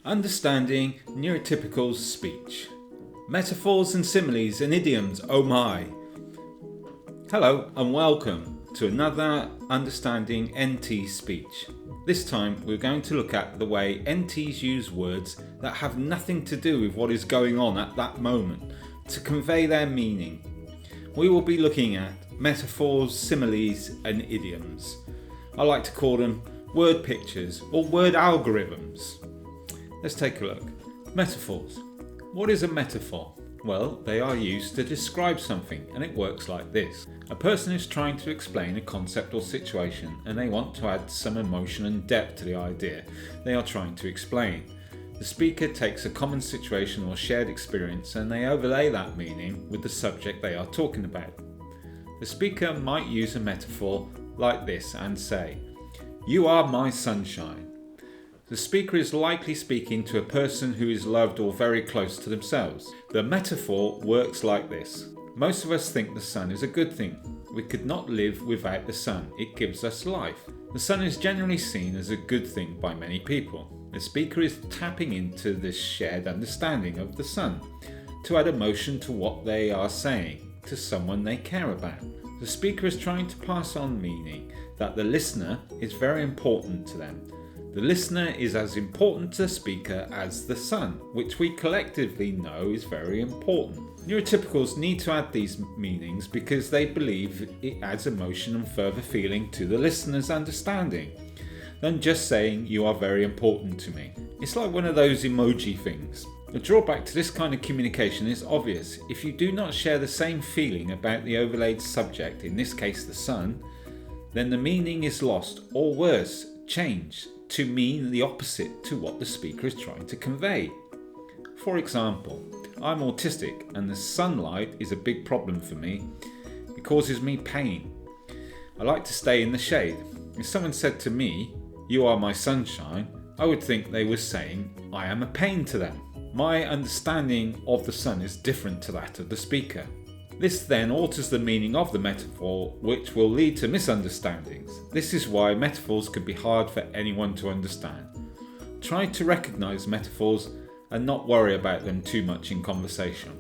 Understanding Neurotypical speech. Metaphors and similes and idioms, oh my! Hello and welcome to another Understanding NT speech. This time we're going to look at the way NTs use words that have nothing to do with what is going on at that moment to convey their meaning. We will be looking at metaphors, similes and idioms. I like to call them word pictures or word algorithms. Let's take a look. Metaphors. What is a metaphor? Well, they are used to describe something, and it works like this. A person is trying to explain a concept or situation, and they want to add some emotion and depth to the idea they are trying to explain. The speaker takes a common situation or shared experience, and they overlay that meaning with the subject they are talking about. The speaker might use a metaphor like this and say, "You are my sunshine." The speaker is likely speaking to a person who is loved or very close to themselves. The metaphor works like this. Most of us think the sun is a good thing. We could not live without the sun. It gives us life. The sun is generally seen as a good thing by many people. The speaker is tapping into this shared understanding of the sun to add emotion to what they are saying to someone they care about. The speaker is trying to pass on meaning that the listener is very important to them. The listener is as important to the speaker as the sun, which we collectively know is very important. Neurotypicals need to add these meanings because they believe it adds emotion and further feeling to the listener's understanding than just saying "you are very important to me." It's like one of those emoji things. The drawback to this kind of communication is obvious. If you do not share the same feeling about the overlaid subject, in this case the sun, then the meaning is lost, or worse, changed to mean the opposite to what the speaker is trying to convey. For example, I'm autistic and the sunlight is a big problem for me. It causes me pain. I like to stay in the shade. If someone said to me, "You are my sunshine," I would think they were saying I am a pain to them. My understanding of the sun is different to that of the speaker. This then alters the meaning of the metaphor, which will lead to misunderstandings. This is why metaphors can be hard for anyone to understand. Try to recognize metaphors and not worry about them too much in conversation.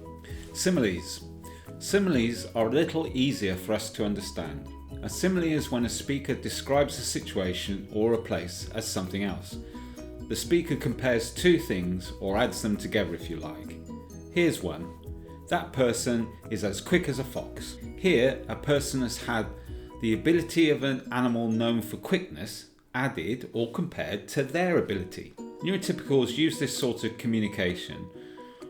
Similes. Similes are a little easier for us to understand. A simile is when a speaker describes a situation or a place as something else. The speaker compares two things or adds them together if you like. Here's one. That person is as quick as a fox. Here, a person has had the ability of an animal known for quickness added or compared to their ability. Neurotypicals use this sort of communication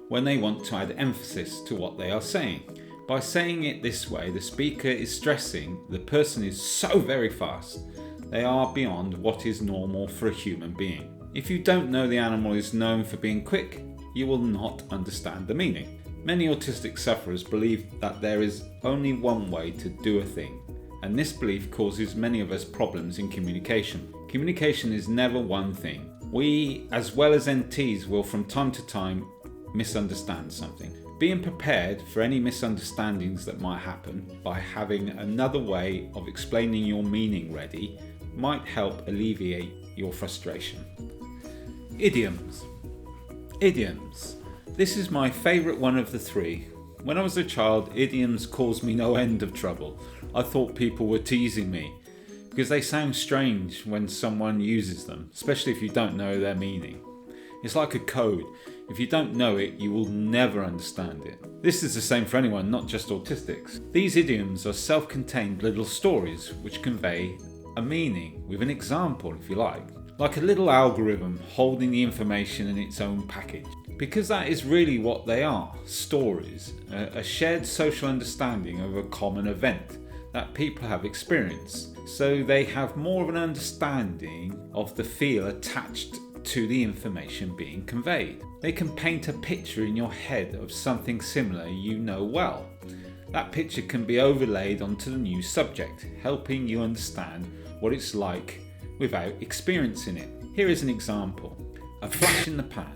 when they want to add emphasis to what they are saying. By saying it this way, the speaker is stressing the person is so very fast. They are beyond what is normal for a human being. If you don't know the animal is known for being quick, you will not understand the meaning. Many autistic sufferers believe that there is only one way to do a thing, and this belief causes many of us problems in communication. Communication is never one thing. We, as well as NTs, will from time to time misunderstand something. Being prepared for any misunderstandings that might happen by having another way of explaining your meaning ready might help alleviate your frustration. Idioms. Idioms. This is my favourite one of the three. When I was a child, idioms caused me no end of trouble. I thought people were teasing me because they sound strange when someone uses them, especially if you don't know their meaning. It's like a code. If you don't know it, you will never understand it. This is the same for anyone, not just autistics. These idioms are self-contained little stories which convey a meaning with an example, if you like a little algorithm holding the information in its own package. Because that is really what they are, stories, a shared social understanding of a common event that people have experienced. So they have more of an understanding of the feel attached to the information being conveyed. They can paint a picture in your head of something similar you know well. That picture can be overlaid onto the new subject, helping you understand what it's like without experiencing it. Here is an example. A flash in the pan.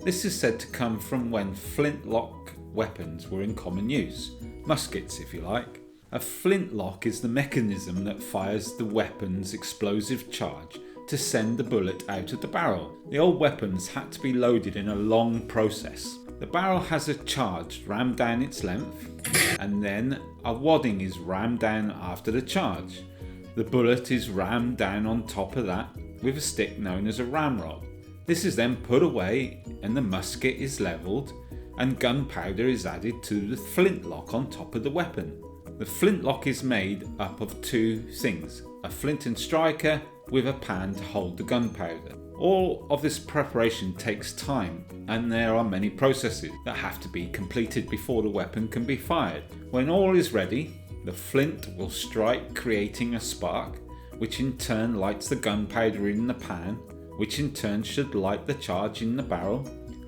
This is said to come from when flintlock weapons were in common use. Muskets, if you like. A flintlock is the mechanism that fires the weapon's explosive charge to send the bullet out of the barrel. The old weapons had to be loaded in a long process. The barrel has a charge rammed down its length, and then a wadding is rammed down after the charge. The bullet is rammed down on top of that with a stick known as a ramrod. This is then put away and the musket is levelled, and gunpowder is added to the flintlock on top of the weapon. The flintlock is made up of two things, a flint and striker with a pan to hold the gunpowder. All of this preparation takes time, and there are many processes that have to be completed before the weapon can be fired. When all is ready, the flint will strike, creating a spark, which in turn lights the gunpowder in the pan, which in turn should light the charge in the barrel,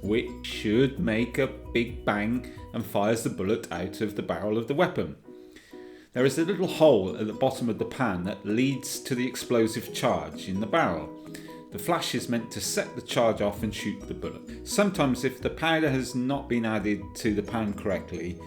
which should make a big bang and fires the bullet out of the barrel of the weapon. There is a little hole at the bottom of the pan that leads to the explosive charge in the barrel. The flash is meant to set the charge off and shoot the bullet. Sometimes if the powder has not been added to the pan correctly,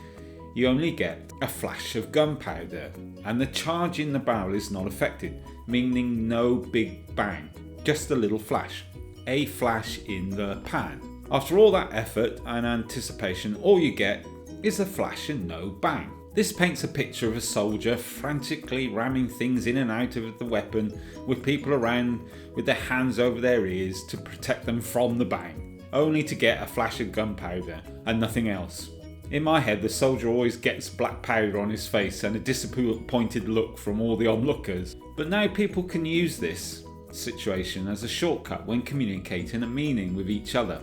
you only get a flash of gunpowder and the charge in the barrel is not affected, meaning no big bang, just a little flash. A flash in the pan. After all that effort and anticipation, all you get is a flash and no bang. This paints a picture of a soldier frantically ramming things in and out of the weapon, with people around with their hands over their ears to protect them from the bang, only to get a flash of gunpowder and nothing else. In my head, the soldier always gets black powder on his face and a disappointed look from all the onlookers. But now people can use this situation as a shortcut when communicating a meaning with each other.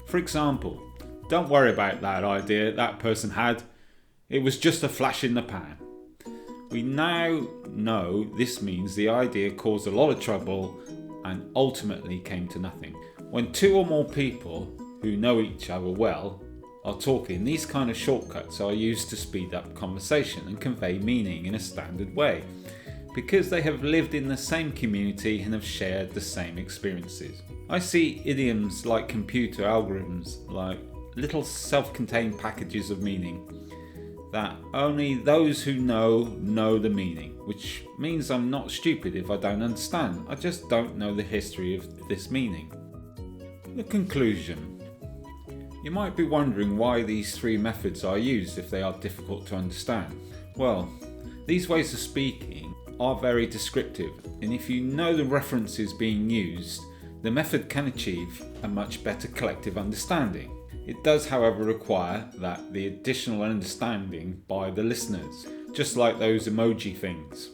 For example, don't worry about that idea that person had. It was just a flash in the pan. We now know this means the idea caused a lot of trouble and ultimately came to nothing. When two or more people who know each other well are talking, these kind of shortcuts are used to speed up conversation and convey meaning in a standard way, because they have lived in the same community and have shared the same experiences. I see idioms like computer algorithms, like little self-contained packages of meaning that only those who know the meaning, which means I'm not stupid if I don't understand. I just don't know the history of this meaning. The conclusion. You might be wondering why these three methods are used if they are difficult to understand. Well, these ways of speaking are very descriptive, and if you know the references being used, the method can achieve a much better collective understanding. It does, however, require that the additional understanding by the listeners, just like those emoji things.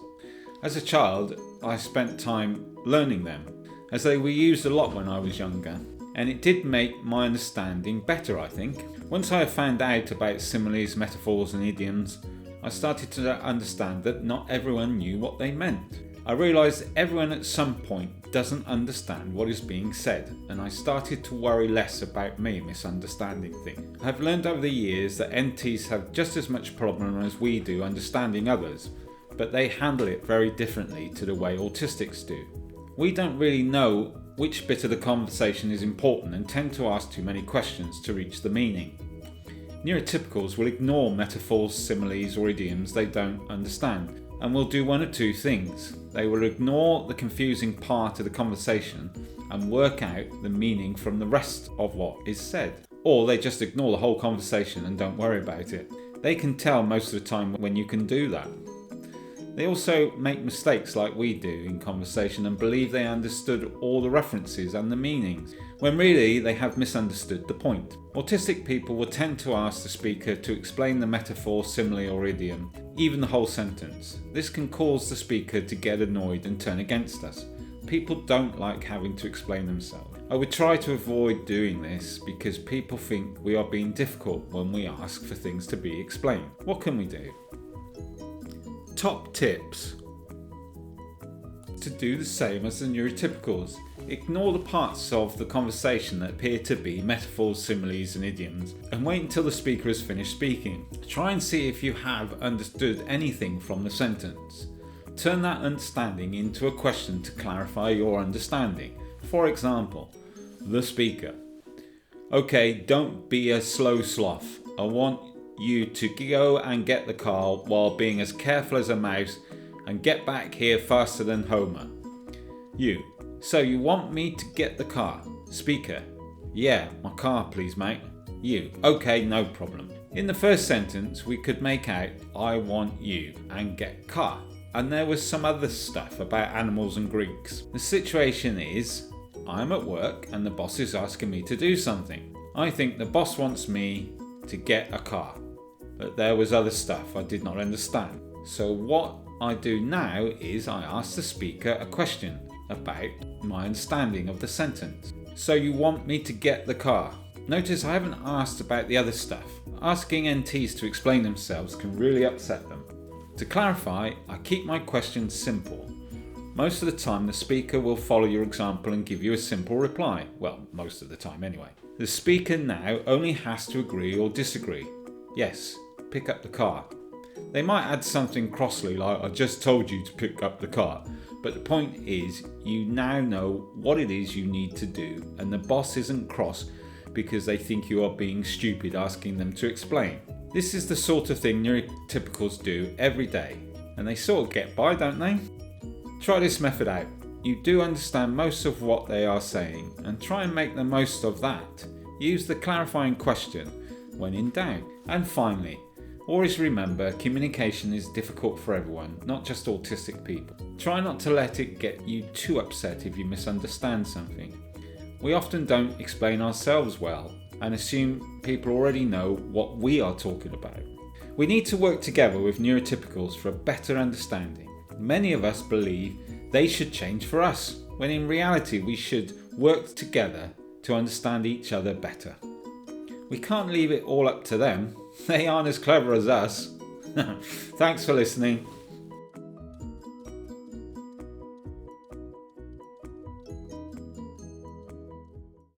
As a child, I spent time learning them, as they were used a lot when I was younger, and it did make my understanding better, I think. Once I found out about similes, metaphors and idioms, I started to understand that not everyone knew what they meant. I realised everyone at some point doesn't understand what is being said, and I started to worry less about me misunderstanding things. I've learned over the years that NTs have just as much problem as we do understanding others, but they handle it very differently to the way autistics do. We don't really know which bit of the conversation is important and tend to ask too many questions to reach the meaning. Neurotypicals will ignore metaphors, similes or idioms they don't understand, and will do one of two things. They will ignore the confusing part of the conversation and work out the meaning from the rest of what is said. Or they just ignore the whole conversation and don't worry about it. They can tell most of the time when you can do that. They also make mistakes like we do in conversation and believe they understood all the references and the meanings, when really they have misunderstood the point. Autistic people will tend to ask the speaker to explain the metaphor, simile or idiom, even the whole sentence. This can cause the speaker to get annoyed and turn against us. People don't like having to explain themselves. I would try to avoid doing this because people think we are being difficult when we ask for things to be explained. What can we do? Top tips. To do the same as the neurotypicals. Ignore the parts of the conversation that appear to be metaphors, similes and idioms, and wait until the speaker has finished speaking. Try and see if you have understood anything from the sentence. Turn that understanding into a question to clarify your understanding. For example, the speaker. Okay, don't be a slow sloth. I want you to go and get the car while being as careful as a mouse and get back here faster than Homer. You. So you want me to get the car? Speaker: yeah, my car please mate. You: okay, no problem. In the first sentence we could make out I want you and get car. And there was some other stuff about animals and Greeks. The situation is, I'm at work and the boss is asking me to do something. I think the boss wants me to get a car. But there was other stuff I did not understand. So what I do now is I ask the speaker a question about my understanding of the sentence. So you want me to get the car? Notice I haven't asked about the other stuff. Asking NTs to explain themselves can really upset them. To clarify, I keep my questions simple. Most of the time the speaker will follow your example and give you a simple reply. Well, most of the time anyway. The speaker now only has to agree or disagree. Yes, pick up the car. They might add something crossly like, I just told you to pick up the car. But the point is, you now know what it is you need to do, and the boss isn't cross because they think you are being stupid asking them to explain. This is the sort of thing neurotypicals do every day, and they sort of get by, don't they? Try this method out. You do understand most of what they are saying, and try and make the most of that. Use the clarifying question when in doubt. And finally, always remember, communication is difficult for everyone, not just autistic people. Try not to let it get you too upset if you misunderstand something. We often don't explain ourselves well and assume people already know what we are talking about. We need to work together with neurotypicals for a better understanding. Many of us believe they should change for us, when in reality we should work together to understand each other better. We can't leave it all up to them. They aren't as clever as us. Thanks for listening.